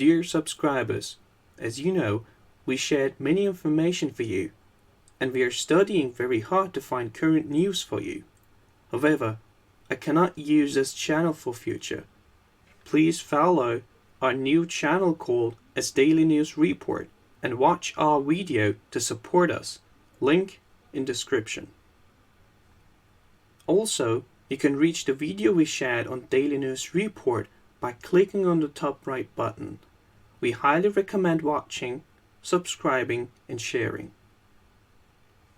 Dear subscribers, as you know, we shared many information for you, and we are studying very hard to find current news for you. However, I cannot use this channel for future. Please follow our new channel called as Daily News Report and watch our video to support us. Link in description. Also, you can reach the video we shared on Daily News Report by clicking on the top right button. We highly recommend watching, subscribing, and sharing.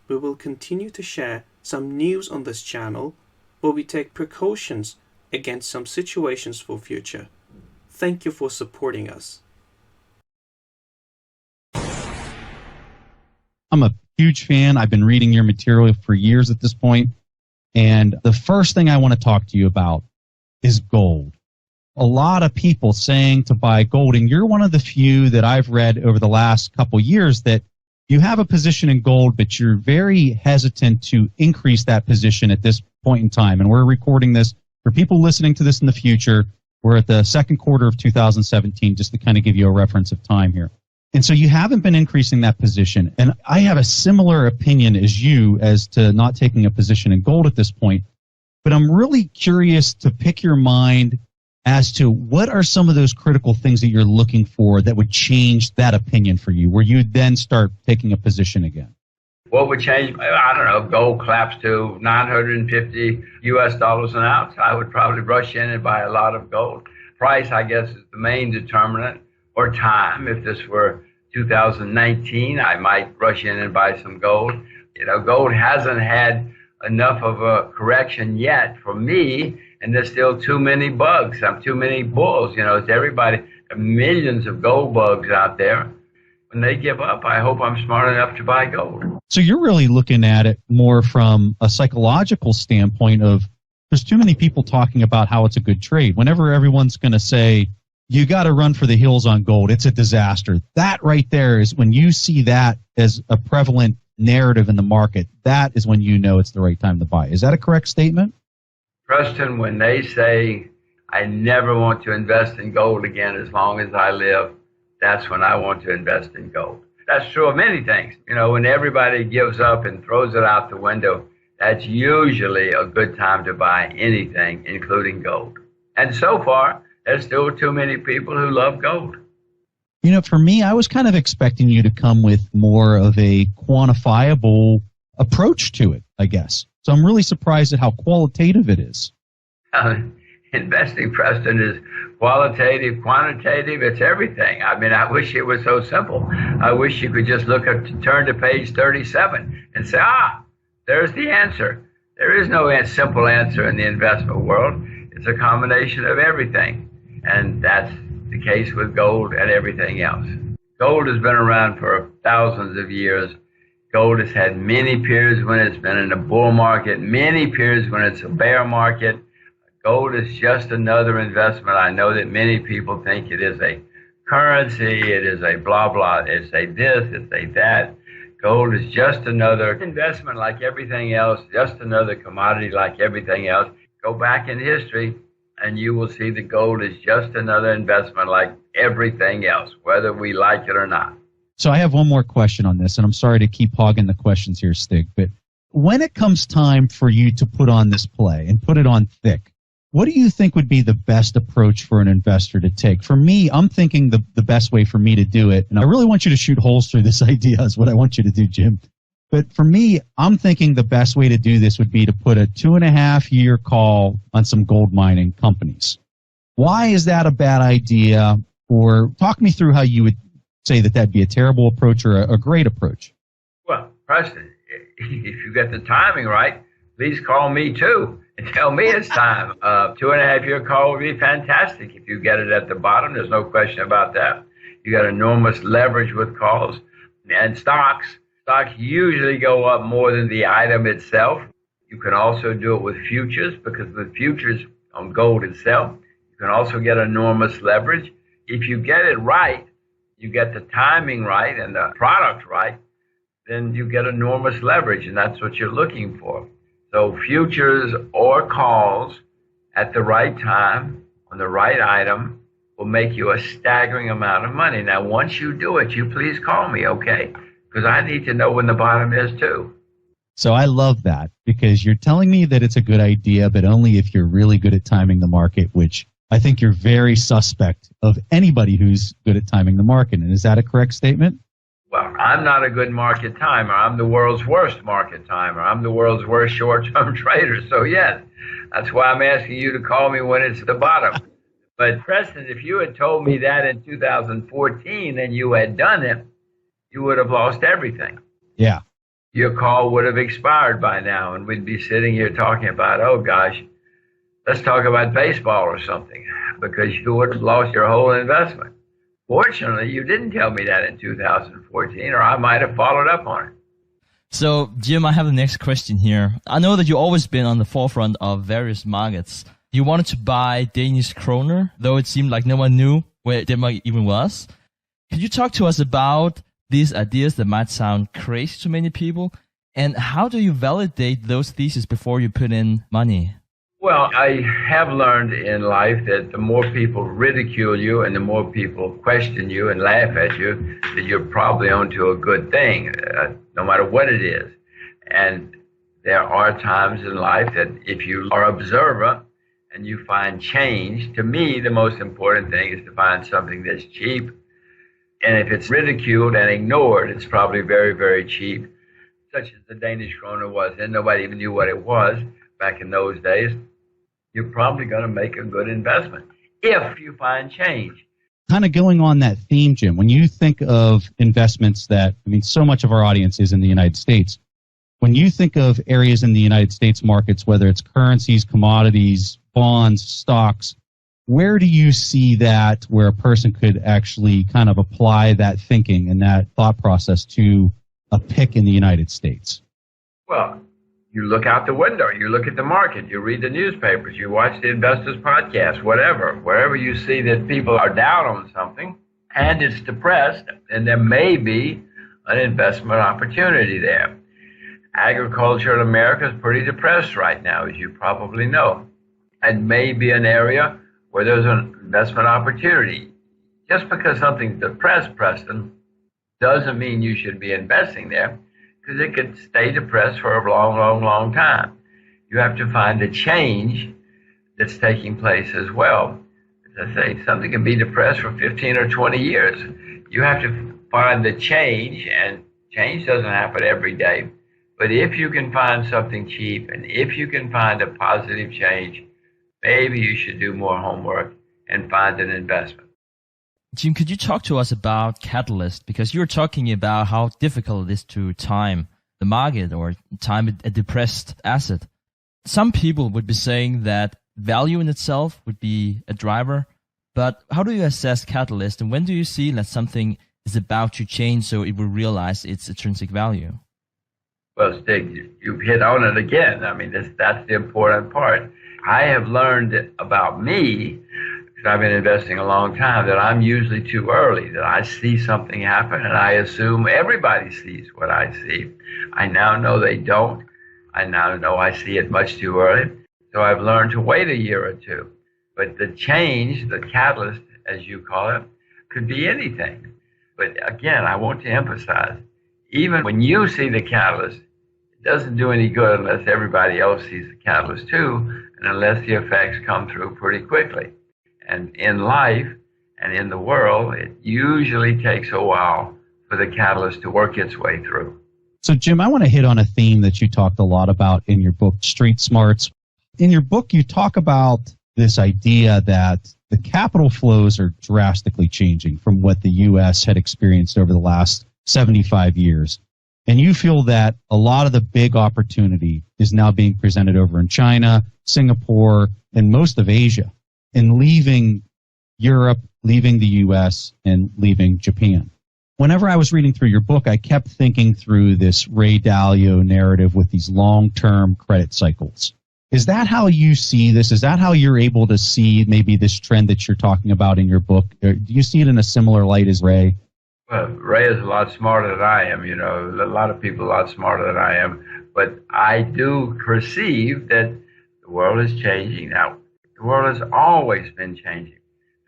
We will continue to share some news on this channel, but we take precautions against some situations for future. Thank you for supporting us. I'm a huge fan. I've been reading your material for years at this point. And the first thing I want to talk to you about is gold. A lot of people saying to buy gold, and you're one of the few that I've read over the last couple years that you have a position in gold, but you're very hesitant to increase that position at this point in time. And we're recording this for people listening to this in the future. We're at the second quarter of 2017, just to kind of give you a reference of time here. And so you haven't been increasing that position. And I have a similar opinion as you as to not taking a position in gold at this point. But I'm really curious to pick your mind as to what are some of those critical things that you're looking for that would change that opinion for you, where you'd then start taking a position again. What would change? I don't know. Gold collapsed to 950 US dollars an ounce. I would probably rush in and buy a lot of gold. Price, I guess, is the main determinant, or time. If this were 2019, I might rush in and buy some gold. You know, gold hasn't had enough of a correction yet for me, and there's still too many bugs. Too many bulls. You know, it's everybody. There are millions of gold bugs out there. When they give up, I hope I'm smart enough to buy gold. So you're really looking at it more from a psychological standpoint of there's too many people talking about how it's a good trade. Whenever everyone's going to say, you got to run for the hills on gold, it's a disaster. That right there is when you see that as a prevalent narrative in the market, that is when you know it's the right time to buy. Is that a correct statement? Preston, when they say, I never want to invest in gold again as long as I live, that's when I want to invest in gold. That's true of many things. You know, when everybody gives up and throws it out the window, that's usually a good time to buy anything, including gold. And so far, there's still too many people who love gold. You know, for me, I was kind of expecting you to come with more of a quantifiable approach to it, I guess. So I'm really surprised at how qualitative it is. Investing, Preston, is qualitative, quantitative, it's everything. I mean, I wish it was so simple. I wish you could just turn to page 37 and say, there's the answer. There is no simple answer in the investment world. It's a combination of everything. And that's the case with gold and everything else. Gold has been around for thousands of years. Gold has had many periods when it's been in a bull market, many periods when it's a bear market. Gold is just another investment. I know that many people think it is a currency, it is a blah, blah, it's a this, it's a that. Gold is just another investment like everything else, just another commodity like everything else. Go back in history and you will see that gold is just another investment like everything else, whether we like it or not. So I have one more question on this, and I'm sorry to keep hogging the questions here, Stig, but when it comes time for you to put on this play and put it on thick, what do you think would be the best approach for an investor to take? For me, I'm thinking the best way for me to do it, and I really want you to shoot holes through this idea is what I want you to do, Jim. But for me, I'm thinking the best way to do this would be to put a 2.5-year call on some gold mining companies. Why is that a bad idea? Or talk me through how you would say that that'd be a terrible approach or a great approach. Well, Preston, if you get the timing right, please call me too and tell me it's time. 2.5-year call would be fantastic if you get it at the bottom. There's no question about that. You got enormous leverage with calls. And stocks usually go up more than the item itself. You can also do it with futures, because with futures on gold itself, you can also get enormous leverage. If you get it right, you get the timing right and the product right, then you get enormous leverage, and that's what you're looking for. So futures or calls at the right time on the right item will make you a staggering amount of money. Now, once you do it, you please call me, okay? Because I need to know when the bottom is too. So I love that, because you're telling me that it's a good idea, but only if you're really good at timing the market, which I think you're very suspect of anybody who's good at timing the market. And is that a correct statement? Well, I'm not a good market timer. I'm the world's worst market timer. I'm the world's worst short-term trader. So, yes, that's why I'm asking you to call me when it's the bottom. But, Preston, if you had told me that in 2014 and you had done it, you would have lost everything. Yeah. Your call would have expired by now, and we'd be sitting here talking about, oh, gosh, let's talk about baseball or something, because you would have lost your whole investment. Fortunately, you didn't tell me that in 2014, or I might have followed up on it. So, Jim, I have the next question here. I know that you've always been on the forefront of various markets. You wanted to buy Danish kroner, though it seemed like no one knew where Denmark even was. Could you talk to us about these ideas that might sound crazy to many people? And how do you validate those theses before you put in money? Well, I have learned in life that the more people ridicule you and the more people question you and laugh at you, that you're probably onto a good thing, no matter what it is. And there are times in life that if you are observant and you find change, to me, the most important thing is to find something that's cheap. And if it's ridiculed and ignored, it's probably very, very cheap, such as the Danish kroner was. And nobody even knew what it was back in those days. You're probably going to make a good investment if you find change. Kind of going on that theme, Jim, when you think of investments that, I mean, so much of our audience is in the United States. When you think of areas in the United States markets, whether it's currencies, commodities, bonds, stocks, where do you see that where a person could actually kind of apply that thinking and that thought process to a pick in the United States? Well, you look out the window, you look at the market, you read the newspapers, you watch the investors' podcast, whatever. Wherever you see that people are down on something and it's depressed, then there may be an investment opportunity there. Agriculture in America is pretty depressed right now, as you probably know. And may be an area where there's an investment opportunity. Just because something's depressed, Preston, doesn't mean you should be investing there, because it could stay depressed for a long, long, long time. You have to find the change that's taking place as well. As I say, something can be depressed for 15 or 20 years. You have to find the change, and change doesn't happen every day. But if you can find something cheap, and if you can find a positive change, maybe you should do more homework and find an investment. Jim, could you talk to us about catalyst? Because you're talking about how difficult it is to time the market or time a depressed asset. Some people would be saying that value in itself would be a driver, but how do you assess catalyst, and when do you see that something is about to change so it will realize its intrinsic value? Well, Stig, you've hit on it again. I mean, that's the important part. I have learned about me, I've been investing a long time, that I'm usually too early, that I see something happen and I assume everybody sees what I see. I now know they don't. I now know I see it much too early. So I've learned to wait a year or two. But the change, the catalyst, as you call it, could be anything. But again, I want to emphasize, even when you see the catalyst, it doesn't do any good unless everybody else sees the catalyst too, and unless the effects come through pretty quickly. And in life and in the world, it usually takes a while for the catalyst to work its way through. So, Jim, I want to hit on a theme that you talked a lot about in your book, Street Smarts. In your book, you talk about this idea that the capital flows are drastically changing from what the U.S. had experienced over the last 75 years. And you feel that a lot of the big opportunity is now being presented over in China, Singapore, and most of Asia, and leaving Europe, leaving the U.S., and leaving Japan. Whenever I was reading through your book, I kept thinking through this Ray Dalio narrative with these long-term credit cycles. Is that how you see this? Is that how you're able to see maybe this trend that you're talking about in your book? Or do you see it in a similar light as Ray? Well, Ray is a lot smarter than I am. You know, a lot of people are a lot smarter than I am. But I do perceive that the world is changing now. The world has always been changing.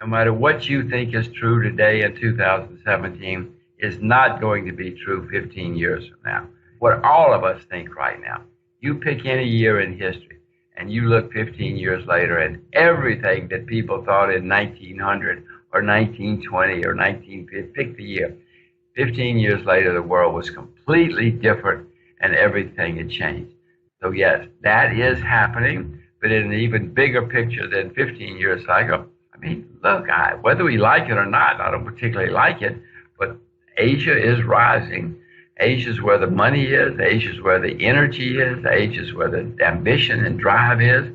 no matter what you think is true today in 2017, is not going to be true 15 years from now. What all of us think right now, you pick any year in history, and you look 15 years later, and everything that people thought in 1900 or 1920 or 1950, pick the year, 15 years later, the world was completely different and everything had changed. So yes, that is happening, but in an even bigger picture than 15 years ago. I mean, look, whether we like it or not, I don't particularly like it, but Asia is rising. Asia is where the money is. Asia is where the energy is. Asia is where the ambition and drive is,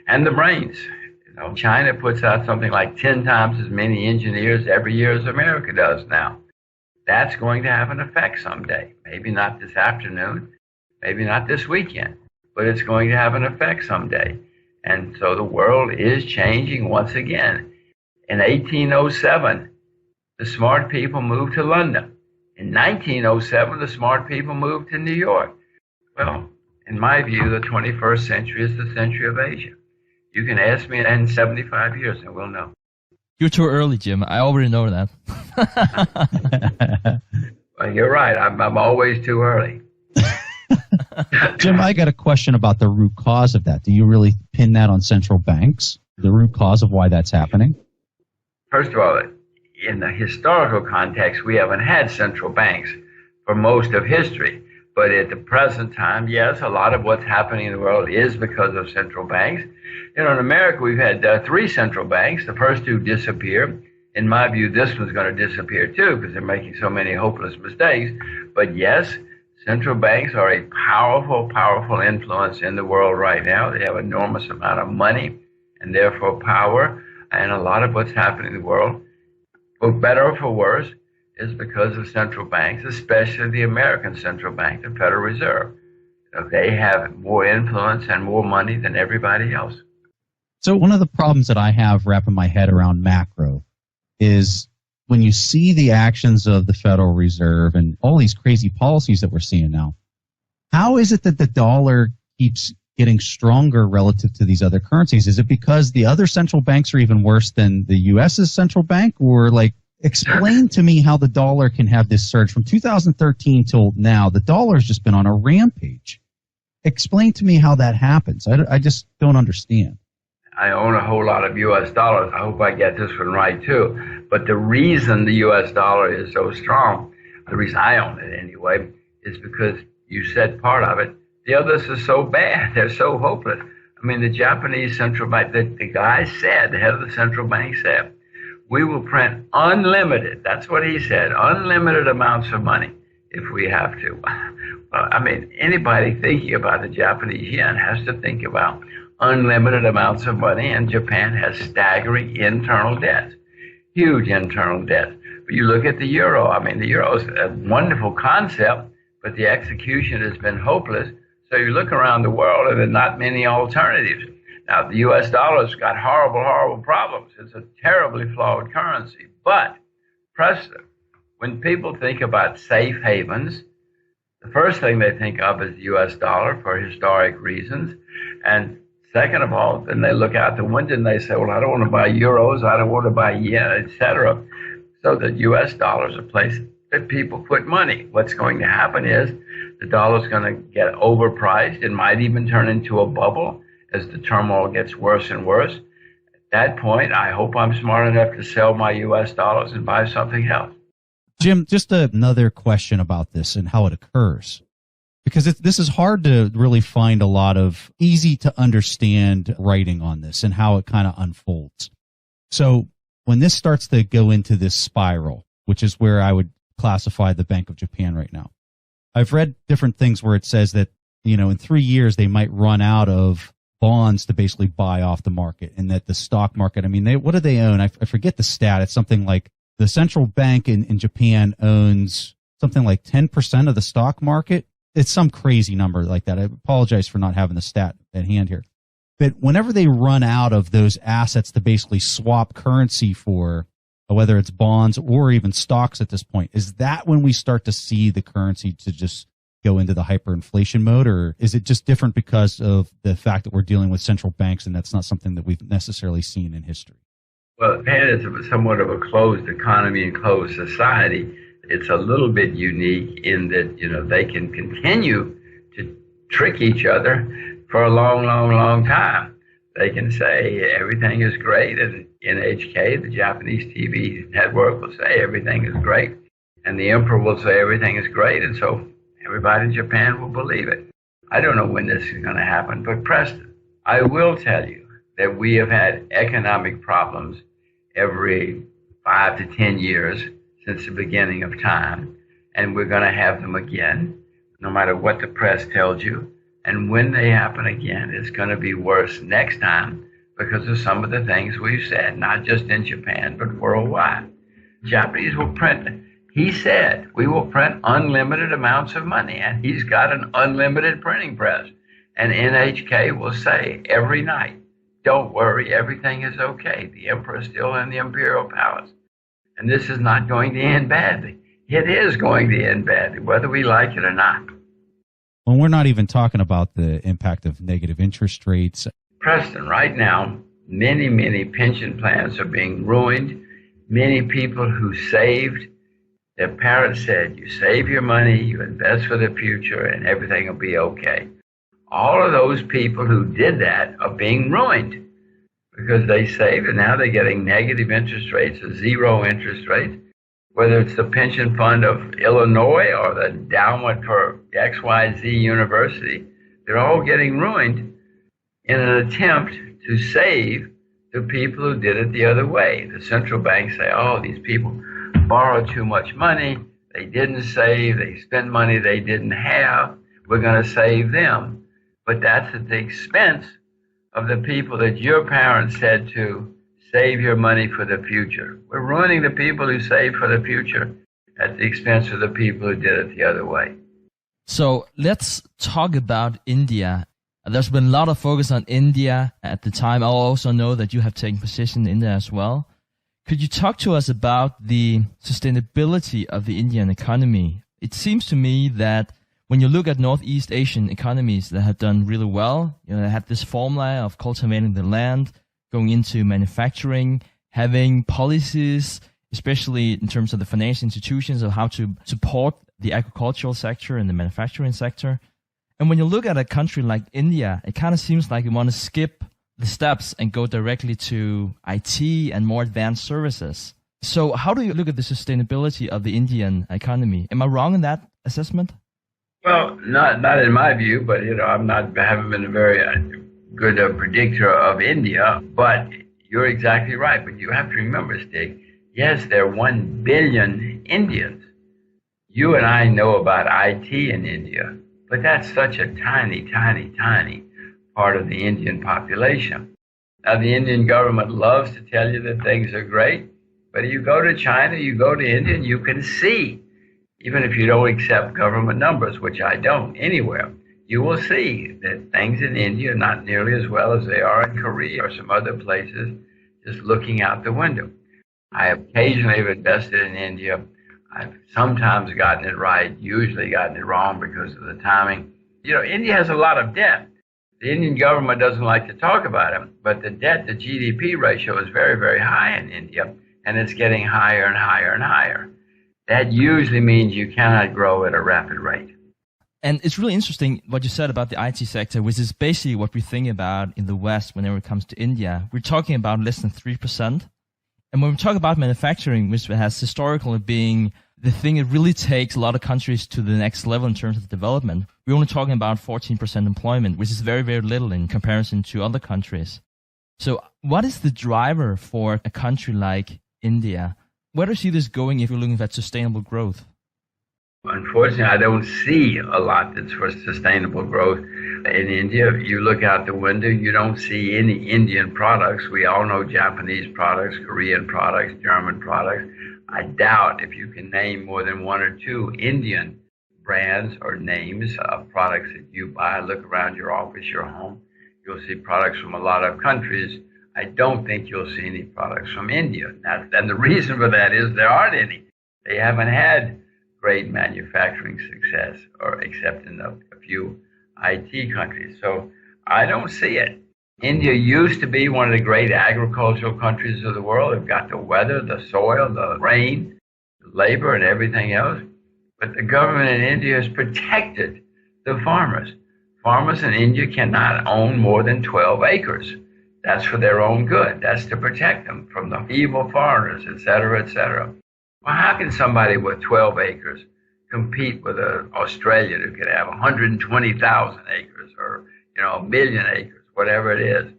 and the brains. You know, China puts out something like 10 times as many engineers every year as America does now. That's going to have an effect someday. Maybe not this afternoon, maybe not this weekend, but it's going to have an effect someday. And so the world is changing once again. In 1807, the smart people moved to London. In 1907, the smart people moved to New York. Well, in my view, the 21st century is the century of Asia. You can ask me in 75 years and we'll know. You're too early, Jim. I already know that. Well, you're right. I'm always too early. Jim, I got a question about the root cause of that. Do you really pin that on central banks, the root cause of why that's happening? First of all, in the historical context, we haven't had central banks for most of history. But at the present time, yes, a lot of what's happening in the world is because of central banks. You know, in America, we've had 3 central banks. The first 2 disappeared. In my view, this one's going to disappear too because they're making so many hopeless mistakes. But yes, central banks are a powerful, powerful influence in the world right now. They have an enormous amount of money and therefore power. And a lot of what's happening in the world, for better or for worse, is because of central banks, especially the American Central Bank, the Federal Reserve. They have more influence and more money than everybody else. So one of the problems that I have wrapping my head around macro is when you see the actions of the Federal Reserve and all these crazy policies that we're seeing now, how is it that the dollar keeps getting stronger relative to these other currencies? Is it because the other central banks are even worse than the U.S.'s central bank? Or explain to me how the dollar can have this surge from 2013 till now. The dollar has just been on a rampage. Explain to me how that happens. I just don't understand. I own a whole lot of U.S. dollars. I hope I get this one right too. But the reason the U.S. dollar is so strong, the reason I own it anyway, is because you said part of it. The others are so bad. They're so hopeless. I mean, the Japanese central bank, the guy said, the head of the central bank said, we will print unlimited, that's what he said, unlimited amounts of money if we have to. Well, I mean, anybody thinking about the Japanese yen has to think about unlimited amounts of money, and Japan has staggering internal debts, huge internal debts. But you look at the euro, I mean, the euro is a wonderful concept, but the execution has been hopeless. So you look around the world and there are not many alternatives. Now, the U.S. dollar's got horrible, horrible problems. It's a terribly flawed currency. But, Preston, when people think about safe havens, the first thing they think of is the U.S. dollar for historic reasons. And second of all, then they look out the window and they say, well, I don't want to buy euros, I don't want to buy yen, etc. So the U.S. dollar is a place that people put money. What's going to happen is the dollar's going to get overpriced. It might even turn into a bubble as the turmoil gets worse and worse. At that point, I hope I'm smart enough to sell my U.S. dollars and buy something else. Jim, just another question about this and how it occurs. Because this is hard to really find a lot of easy to understand writing on this and how it kind of unfolds. So when this starts to go into this spiral, which is where I would classify the Bank of Japan right now, I've read different things where it says that, in 3 years they might run out of bonds to basically buy off the market, and that the stock market, what do they own? I forget the stat. It's something like the central bank in Japan owns something like 10% of the stock market. It's some crazy number like that. I apologize for not having the stat at hand here. But whenever they run out of those assets to basically swap currency for, whether it's bonds or even stocks at this point, is that when we start to see the currency to just go into the hyperinflation mode? Or is it just different because of the fact that we're dealing with central banks and that's not something that we've necessarily seen in history? Well, Japan is somewhat of a closed economy and closed society. It's a little bit unique in that, they can continue to trick each other for a long, long, long time. They can say everything is great, and NHK, the Japanese TV network, will say everything is great, and the emperor will say everything is great, and so everybody in Japan will believe it. I don't know when this is going to happen, but Preston, I will tell you that we have had economic problems every 5 to 10 years since the beginning of time, and we're going to have them again, no matter what the press tells you. And when they happen again, it's going to be worse next time because of some of the things we've said, not just in Japan, but worldwide. Japanese will print, he said, we will print unlimited amounts of money, and he's got an unlimited printing press. And NHK will say every night, don't worry, everything is okay. The emperor is still in the imperial palace. And this is not going to end badly. It is going to end badly, whether we like it or not. Well, we're not even talking about the impact of negative interest rates. Preston, right now, many, many pension plans are being ruined. Many people who saved, their parents said, you save your money, you invest for the future, and everything will be okay. All of those people who did that are being ruined because they saved, and now they're getting negative interest rates or zero interest rates. Whether it's the pension fund of Illinois or the endowment for XYZ University, they're all getting ruined in an attempt to save the people who did it the other way. The central banks say, oh, these people borrowed too much money, they didn't save, they spent money they didn't have, we're going to save them. But that's at the expense of the people that your parents said to save your money for the future. We're ruining the people who save for the future at the expense of the people who did it the other way. So let's talk about India. There's been a lot of focus on India at the time. I also know that you have taken position in India as well. Could you talk to us about the sustainability of the Indian economy? It seems to me that when you look at Northeast Asian economies that have done really well, they had this formula of cultivating the land, going into manufacturing, having policies, especially in terms of the financial institutions, of how to support the agricultural sector and the manufacturing sector. And when you look at a country like India, it kind of seems like you want to skip the steps and go directly to IT and more advanced services. So how do you look at the sustainability of the Indian economy? Am I wrong in that assessment? Well, not in my view, but haven't been a very good predictor of India. But you're exactly right. But you have to remember, Stig, yes, there are 1 billion Indians. You and I know about IT in India, but that's such a tiny, tiny, tiny part of the Indian population. Now, the Indian government loves to tell you that things are great, but you go to China, you go to India, and you can see, even if you don't accept government numbers, which I don't anywhere, you will see that things in India are not nearly as well as they are in Korea or some other places, just looking out the window. I occasionally have invested in India. I've sometimes gotten it right, usually gotten it wrong because of the timing. India has a lot of debt. The Indian government doesn't like to talk about it, but the debt to GDP ratio is very, very high in India, and it's getting higher and higher and higher. That usually means you cannot grow at a rapid rate. And it's really interesting what you said about the IT sector, which is basically what we think about in the West whenever it comes to India. We're talking about less than 3%. And when we talk about manufacturing, which has historically been the thing that really takes a lot of countries to the next level in terms of development, we're only talking about 14% employment, which is very, very little in comparison to other countries. So what is the driver for a country like India? Where do you see this going if you're looking at sustainable growth? Unfortunately, I don't see a lot that's for sustainable growth in India. If you look out the window, you don't see any Indian products. We all know Japanese products, Korean products, German products. I doubt if you can name more than 1 or 2 Indian brands or names of products that you buy. Look around your office, your home. You'll see products from a lot of countries. I don't think you'll see any products from India. And the reason for that is there aren't any. They haven't had great manufacturing success, or except in a few IT countries. So I don't see it. India used to be one of the great agricultural countries of the world. They've got the weather, the soil, the rain, the labor, and everything else. But the government in India has protected the farmers. Farmers in India cannot own more than 12 acres. That's for their own good. That's to protect them from the evil foreigners, et cetera, et cetera. Well, how can somebody with 12 acres compete with an Australian who could have 120,000 acres or, a million acres, whatever it is?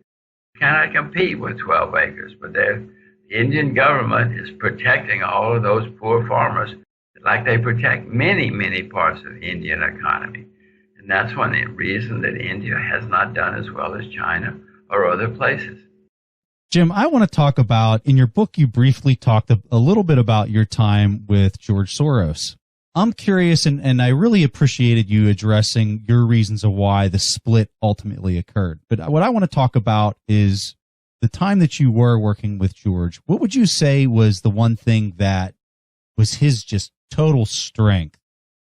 Cannot compete with 12 acres. But the Indian government is protecting all of those poor farmers like they protect many, many parts of the Indian economy. And that's one reason that India has not done as well as China or other places. Jim, I want to talk about, in your book, you briefly talked a little bit about your time with George Soros. I'm curious, and I really appreciated you addressing your reasons of why the split ultimately occurred. But what I want to talk about is the time that you were working with George. What would you say was the one thing that was his just total strength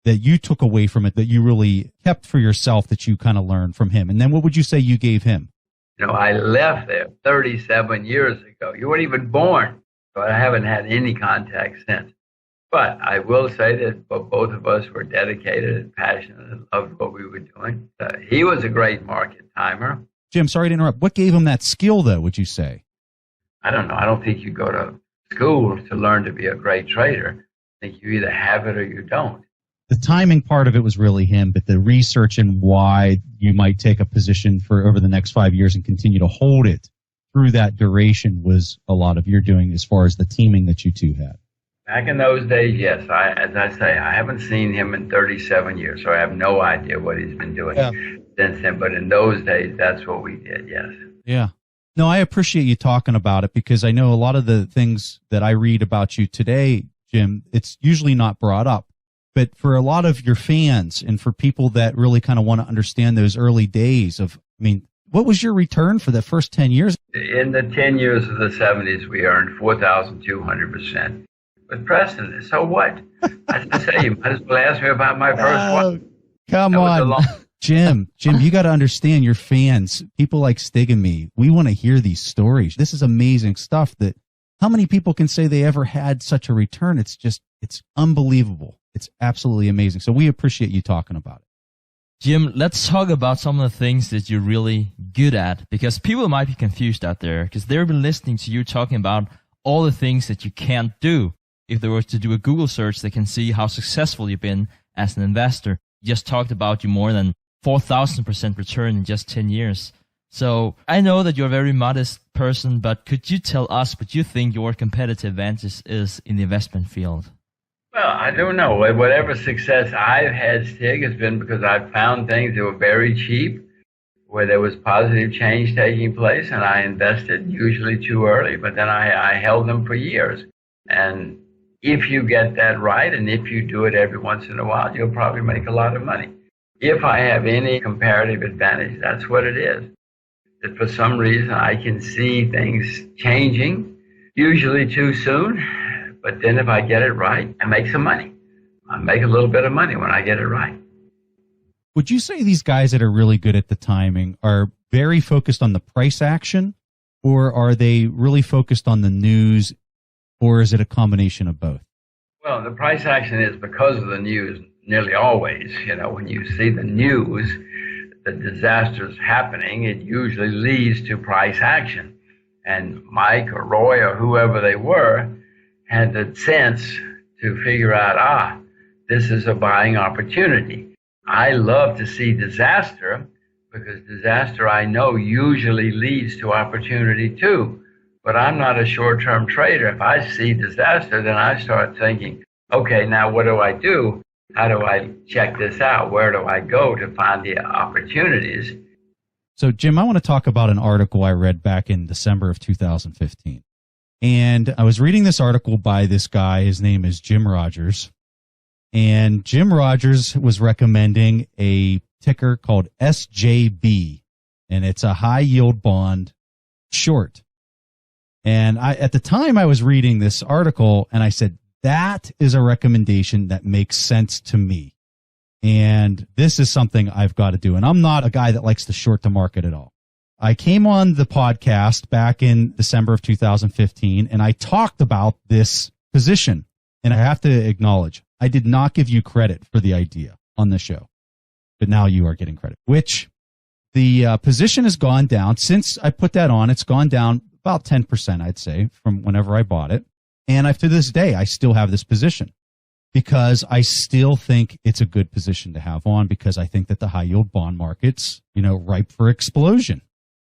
that you took away from it, that you really kept for yourself, that you kind of learned from him? And then what would you say you gave him? I left there 37 years ago. You weren't even born. So I haven't had any contact since. But I will say that both of us were dedicated and passionate and loved what we were doing. He was a great market timer. Jim, sorry to interrupt. What gave him that skill, though, would you say? I don't know. I don't think you go to school to learn to be a great trader. I think you either have it or you don't. The timing part of it was really him, but the research and why you might take a position for over the next 5 years and continue to hold it through that duration was a lot of your doing as far as the teaming that you two had. Back in those days, yes. As I say, I haven't seen him in 37 years, so I have no idea what he's been doing since then. But in those days, that's what we did, yes. Yeah. No, I appreciate you talking about it because I know a lot of the things that I read about you today, Jim, it's usually not brought up. But for a lot of your fans and for people that really kind of want to understand those early days of, what was your return for the first 10 years? In the 10 years of the 70s, we earned 4,200%. But Preston, so what? As I say, you might as well ask me about my first one. Come on. Jim, you got to understand your fans, people like Stig and me, we want to hear these stories. This is amazing stuff that how many people can say they ever had such a return? It's unbelievable. It's absolutely amazing. So we appreciate you talking about it. Jim, let's talk about some of the things that you're really good at, because people might be confused out there because they've been listening to you talking about all the things that you can't do. If they were to do a Google search, they can see how successful you've been as an investor. You just talked about you more than 4,000% return in just 10 years. So I know that you're a very modest person, but could you tell us what you think your competitive advantage is in the investment field? Well, I don't know. Whatever success I've had, Stig, has been because I've found things that were very cheap, where there was positive change taking place, and I invested usually too early, but then I held them for years. And if you get that right, and if you do it every once in a while, you'll probably make a lot of money. If I have any comparative advantage, that's what it is. That for some reason I can see things changing, usually too soon, but then if I get it right, I make some money. I make a little bit of money when I get it right. Would you say these guys that are really good at the timing are very focused on the price action, or are they really focused on the news, or is it a combination of both? Well, the price action is because of the news nearly always. When you see the news, the disasters happening, it usually leads to price action. And Mike or Roy or whoever they were had the sense to figure out, this is a buying opportunity. I love to see disaster because disaster, I know, usually leads to opportunity too. But I'm not a short-term trader. If I see disaster, then I start thinking, okay, now what do I do? How do I check this out? Where do I go to find the opportunities? So, Jim, I want to talk about an article I read back in December of 2015. And I was reading this article by this guy. His name is Jim Rogers. And Jim Rogers was recommending a ticker called SJB. And it's a high-yield bond short. And at the time I was reading this article, and I said, that is a recommendation that makes sense to me. And this is something I've got to do. And I'm not a guy that likes to short the market at all. I came on the podcast back in December of 2015, and I talked about this position. And I have to acknowledge, I did not give you credit for the idea on the show, but now you are getting credit, which the position has gone down. Since I put that on, it's gone down about 10%, I'd say, from whenever I bought it. And to this day, I still have this position because I still think it's a good position to have on, because I think that the high yield bond market's, ripe for explosion.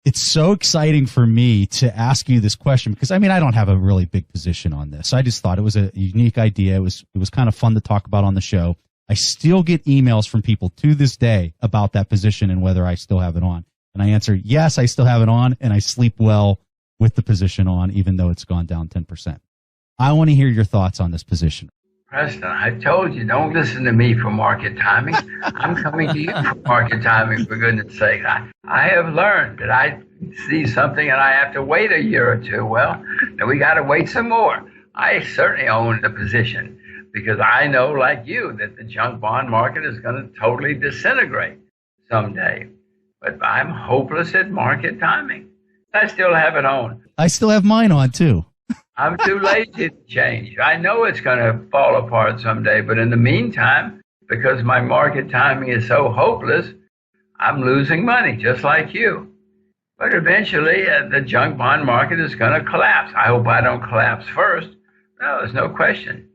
It's so exciting for me to ask you this question because, I don't have a really big position on this. I just thought it was a unique idea. It was kind of fun to talk about on the show. I still get emails from people to this day about that position and whether I still have it on. And I answer, yes, I still have it on, and I sleep well with the position on, even though it's gone down 10%. I want to hear your thoughts on this position. Preston, I told you, don't listen to me for market timing. I'm coming to you for market timing, for goodness sake. I have learned that I see something and I have to wait a year or two. Well, then we got to wait some more. I certainly own the position because I know, like you, that the junk bond market is going to totally disintegrate someday. But I'm hopeless at market timing. I still have it on. I still have mine on, too. I'm too lazy to change. I know it's going to fall apart someday, but in the meantime, because my market timing is so hopeless, I'm losing money, just like you. But eventually, the junk bond market is going to collapse. I hope I don't collapse first. No, there's no question.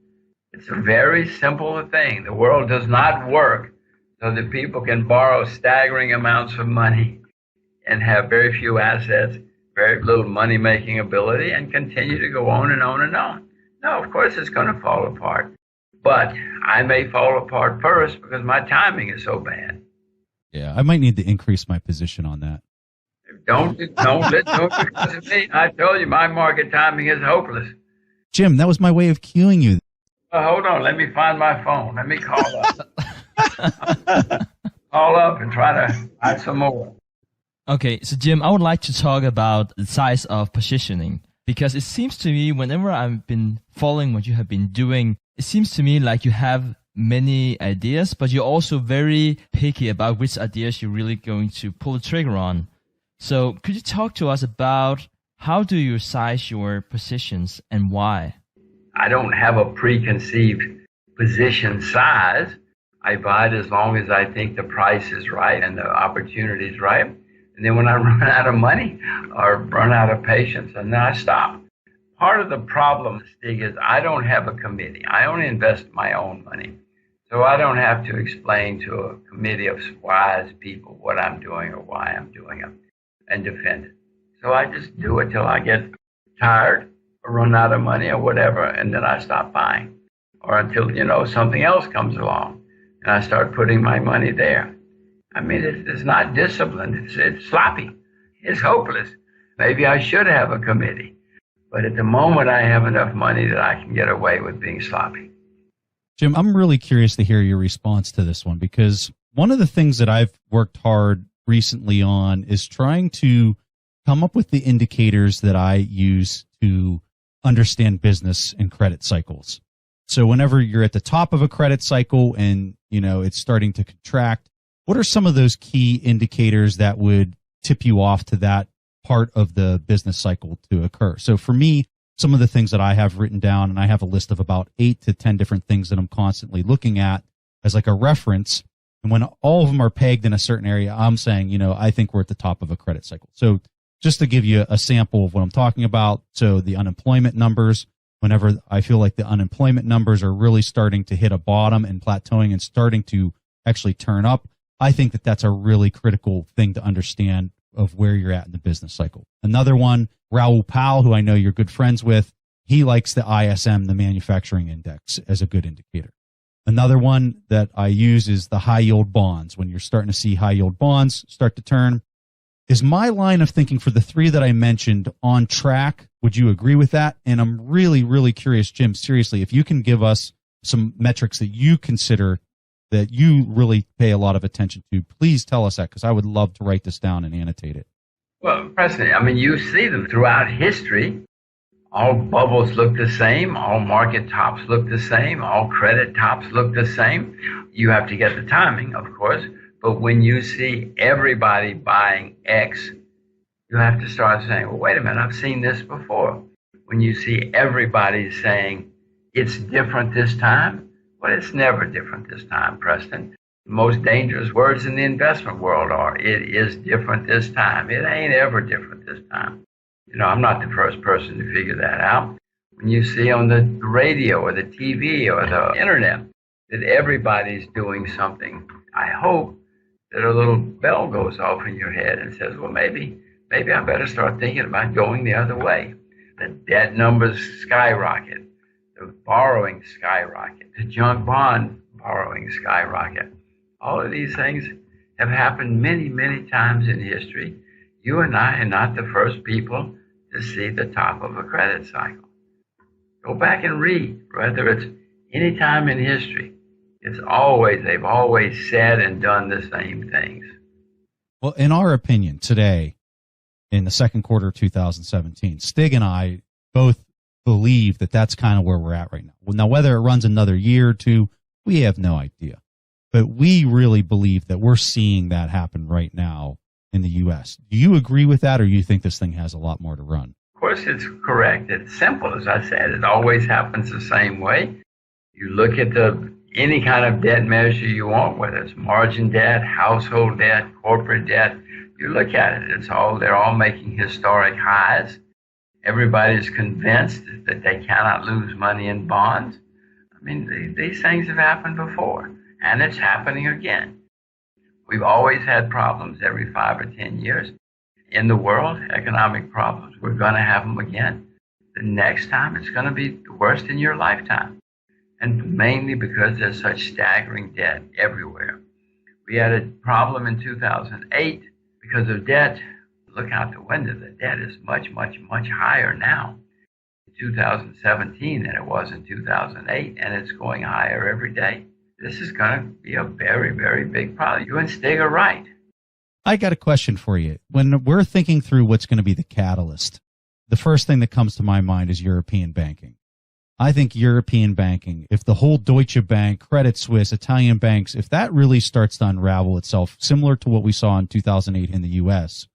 It's a very simple thing. The world does not work so that people can borrow staggering amounts of money and have very few assets, very little money-making ability, and continue to go on and on and on. No, of course it's going to fall apart. But I may fall apart first because my timing is so bad. Yeah, I might need to increase my position on that. Don't because of me. I told you my market timing is hopeless. Jim, that was my way of cueing you. Hold on, let me find my phone. Let me call up. Call up and try to buy some more. Okay, so Jim, I would like to talk about the size of positioning, because it seems to me whenever I've been following what you have been doing, it seems to me like you have many ideas, but you're also very picky about which ideas you're really going to pull the trigger on. So could you talk to us about how do you size your positions and why? I don't have a preconceived position size. I buy it as long as I think the price is right and the opportunity is right. And then when I run out of money or run out of patience, and then I stop. Part of the problem, Stig, is I don't have a committee. I only invest my own money. So I don't have to explain to a committee of wise people what I'm doing or why I'm doing it and defend it. So I just do it till I get tired or run out of money or whatever, and then I stop buying. Or until, something else comes along and I start putting my money there. It's not disciplined. It's sloppy. It's hopeless. Maybe I should have a committee. But at the moment, I have enough money that I can get away with being sloppy. Jim, I'm really curious to hear your response to this one, because one of the things that I've worked hard recently on is trying to come up with the indicators that I use to understand business and credit cycles. So whenever you're at the top of a credit cycle and, it's starting to contract, what are some of those key indicators that would tip you off to that part of the business cycle to occur? So for me, some of the things that I have written down, and I have a list of about 8 to 10 different things that I'm constantly looking at as like a reference. And when all of them are pegged in a certain area, I'm saying, I think we're at the top of a credit cycle. So just to give you a sample of what I'm talking about. So the unemployment numbers, whenever I feel like the unemployment numbers are really starting to hit a bottom and plateauing and starting to actually turn up, I think that that's a really critical thing to understand of where you're at in the business cycle. Another one, Raoul Pal, who I know you're good friends with, he likes the ISM, the manufacturing index, as a good indicator. Another one that I use is the high yield bonds. When you're starting to see high yield bonds start to turn, is my line of thinking for the 3 that I mentioned on track? Would you agree with that? And I'm really, really curious, Jim, seriously, if you can give us some metrics that you consider that you really pay a lot of attention to, please tell us that, because I would love to write this down and annotate it. Well, President, you see them throughout history. All bubbles look the same. All market tops look the same. All credit tops look the same. You have to get the timing, of course. But when you see everybody buying X You have to start saying, well, wait a minute, I've seen this before. When you see everybody saying it's different this time, well, it's never different this time, Preston. The most dangerous words in the investment world are, it is different this time. It ain't ever different this time. I'm not the first person to figure that out. When you see on the radio or the TV or the internet that everybody's doing something, I hope that a little bell goes off in your head and says, well, maybe I better start thinking about going the other way. The debt numbers skyrocket, the borrowing skyrocket, the junk bond borrowing skyrocket. All of these things have happened many, many times in history. You and I are not the first people to see the top of a credit cycle. Go back and read, whether it's any time in history. They've always said and done the same things. Well, in our opinion today, in the second quarter of 2017, Stig and I both believe that that's kind of where we're at right now. Well, now, whether it runs another year or two, we have no idea. But we really believe that we're seeing that happen right now in the U.S. Do you agree with that, or you think this thing has a lot more to run? Of course, it's correct. It's simple, as I said. It always happens the same way. You look at any kind of debt measure you want, whether it's margin debt, household debt, corporate debt. You look at it, they're all making historic highs. Everybody's convinced that they cannot lose money in bonds. I mean, these things have happened before, and it's happening again. We've always had problems every 5 or 10 years. In the world, economic problems, we're going to have them again. The next time, it's going to be the worst in your lifetime. And mainly because there's such staggering debt everywhere. We had a problem in 2008 because of debt. Look out the window. The debt is much, much, much higher now in 2017 than it was in 2008, and it's going higher every day. This is going to be a very, very big problem. You and Stig are right. I got a question for you. When we're thinking through what's going to be the catalyst, the first thing that comes to my mind is European banking. I think European banking, if the whole Deutsche Bank, Credit Suisse, Italian banks, if that really starts to unravel itself, similar to what we saw in 2008 in the U.S.,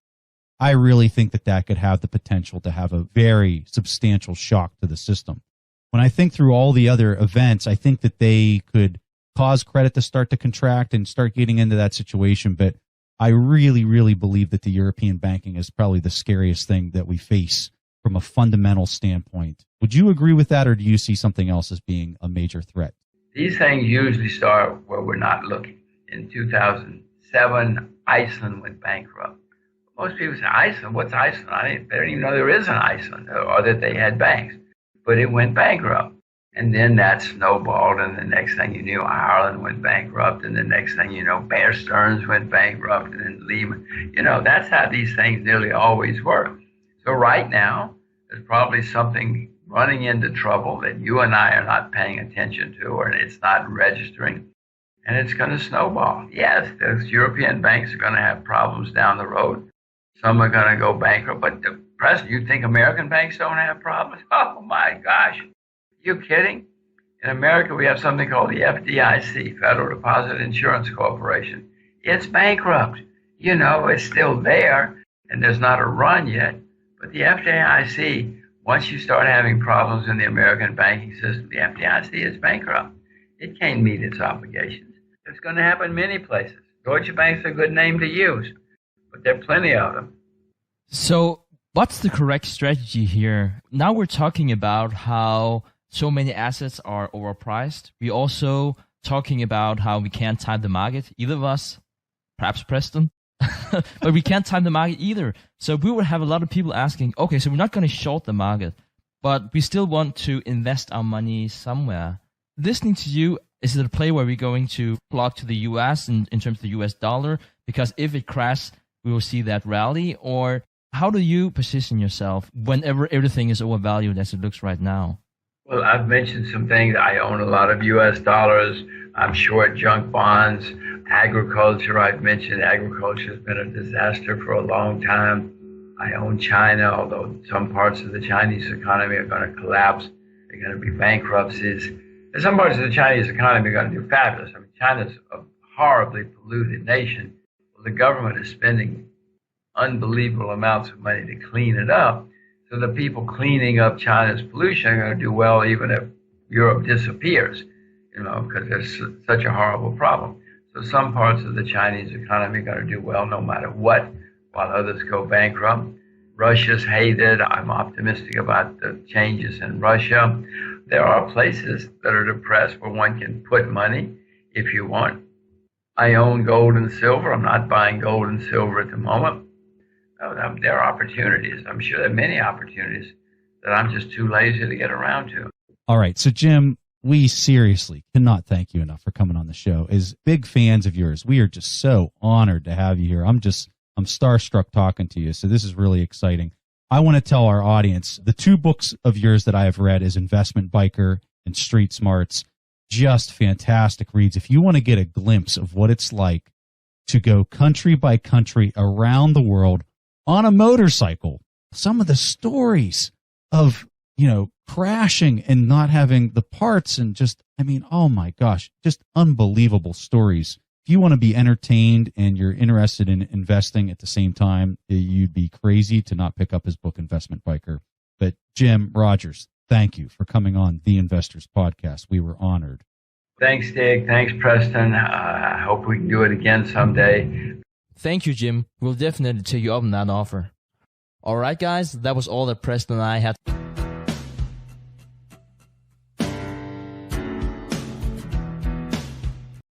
I really think that could have the potential to have a very substantial shock to the system. When I think through all the other events, I think that they could cause credit to start to contract and start getting into that situation. But I really, really believe that the European banking is probably the scariest thing that we face from a fundamental standpoint. Would you agree with that, or do you see something else as being a major threat? These things usually start where we're not looking. In 2007, Iceland went bankrupt. Most people say, Iceland? What's Iceland? They don't even know there is an Iceland, or that they had banks. But it went bankrupt. And then that snowballed, and the next thing you knew, Ireland went bankrupt, and the next thing you know, Bear Stearns went bankrupt, and then Lehman. That's how these things nearly always work. So right now, there's probably something running into trouble that you and I are not paying attention to, or it's not registering, and it's going to snowball. Yes, those European banks are going to have problems down the road. Some are going to go bankrupt, but the president, you think American banks don't have problems? Oh my gosh, are you kidding? In America, we have something called the FDIC, Federal Deposit Insurance Corporation. It's bankrupt. It's still there, and there's not a run yet, but the FDIC, once you start having problems in the American banking system, the FDIC is bankrupt. It can't meet its obligations. It's going to happen many places. Deutsche Bank's a good name to use, but there are plenty of them. So what's the correct strategy here? Now we're talking about how so many assets are overpriced. We're also talking about how we can't time the market, either of us, perhaps Preston. But we can't time the market either. So we would have a lot of people asking, okay, so we're not going to short the market, but we still want to invest our money somewhere. Listening to you, is it a play where we're going to flock to the U.S. in terms of the U.S. dollar? Because if it crashes, we will see that rally. Or how do you position yourself whenever everything is overvalued as it looks right now? Well, I've mentioned some things. I own a lot of U.S. dollars. I'm short junk bonds. Agriculture, I've mentioned agriculture has been a disaster for a long time. I own China, although some parts of the Chinese economy are going to collapse. They're going to be bankruptcies. And some parts of the Chinese economy are going to do fabulous. I mean, China's a horribly polluted nation. Well, the government is spending unbelievable amounts of money to clean it up. So the people cleaning up China's pollution are going to do well even if Europe disappears, because it's such a horrible problem. So some parts of the Chinese economy are going to do well no matter what, while others go bankrupt. Russia's hated. I'm optimistic about the changes in Russia. There are places that are depressed where one can put money if you want. I own gold and silver. I'm not buying gold and silver at the moment. There are opportunities. I'm sure there are many opportunities that I'm just too lazy to get around to. All right. So, Jim, we seriously cannot thank you enough for coming on the show. As big fans of yours, we are just so honored to have you here. I'm starstruck talking to you. So this is really exciting. I want to tell our audience the 2 books of yours that I have read is Investment Biker and Street Smarts. Just fantastic reads. If you want to get a glimpse of what it's like to go country by country around the world on a motorcycle, some of the stories of, crashing and not having the parts and oh my gosh, just unbelievable stories. If you want to be entertained and you're interested in investing at the same time, you'd be crazy to not pick up his book, Investment Biker. But Jim Rogers, thank you for coming on The Investors Podcast. We were honored. Thanks, Dick. Thanks, Preston. I hope we can do it again someday. Thank you, Jim. We'll definitely take you up on that offer. All right, guys, that was all that Preston and I had.